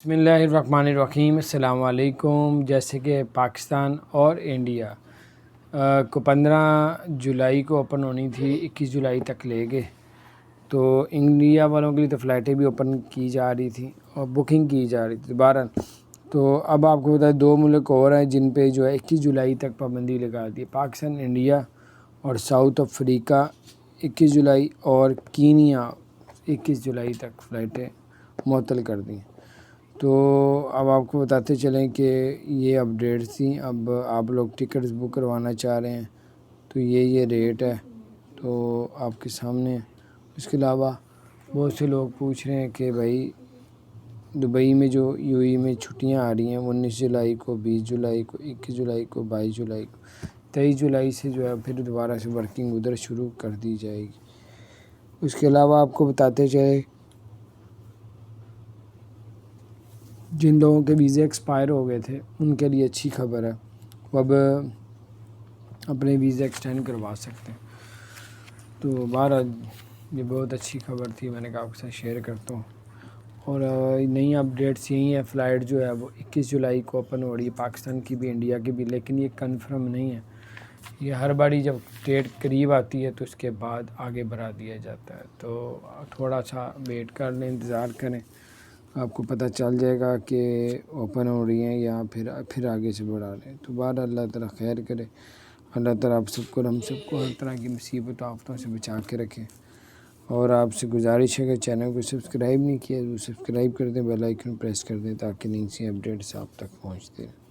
बिस्मिल्लाहिर्रहमानिर्रहीम, अस्सलाम वालेकुम। जैसे कि पाकिस्तान और इंडिया को 15 जुलाई को ओपन होनी थी, 21 जुलाई तक ले गए। तो इंडिया वालों के लिए तो फ़्लाइटें भी ओपन की जा रही थी और बुकिंग की जा रही थी दोबारा। तो अब आपको बता, 2 मुल्क और हैं जिन पे जो है 21 जुलाई तक पाबंदी लगा दी है। पाकिस्तान, इंडिया और साउथ अफ्रीका 21 जुलाई और कीनिया 21 जुलाई तक फ़्लाइटें मुअत्तल कर दी। तो अब आपको बताते चलें कि ये अपडेट्स थी। अब आप लोग टिकट्स बुक करवाना चाह रहे हैं तो ये रेट है, तो आपके सामने है। इसके अलावा बहुत से लोग पूछ रहे हैं कि भाई दुबई में जो यूएई में छुट्टियां आ रही हैं 19 जुलाई को, 20 जुलाई को, 21 जुलाई को, 22 जुलाई को, 23 जुलाई से जो है फिर दोबारा से वर्किंग उधर शुरू कर दी जाएगी। उसके अलावा आपको बताते चले, जिन लोगों के वीज़े एक्सपायर हो गए थे उनके लिए अच्छी खबर है, वो अब अपने वीज़े एक्सटेंड करवा सकते हैं। तो बहरहाल ये बहुत अच्छी खबर थी, मैंने कहा आपके साथ शेयर करता हूँ। और नई अपडेट्स यही है, फ़्लाइट जो है वो 21 जुलाई को ओपन हो रही है, पाकिस्तान की भी इंडिया की भी, लेकिन ये कंफर्म नहीं है। ये हर बारी जब डेट करीब आती है तो उसके बाद आगे बढ़ा दिया जाता है। तो थोड़ा सा वेट कर लें, इंतज़ार करें, आपको पता चल जाएगा कि ओपन हो रही हैं या फिर आगे से बढ़ा लें। तो बाहर अल्लाह ताला खैर करे, अल्लाह ताला आप सबको और हम सबको हर तरह की मुसीबत आफ़तों से बचा के रखें। और आपसे गुजारिश है कि चैनल को सब्सक्राइब नहीं किया तो सब्सक्राइब कर दें, बेल आइकन प्रेस कर दें ताकि नई सी अपडेट्स आप तक पहुँचते रहें।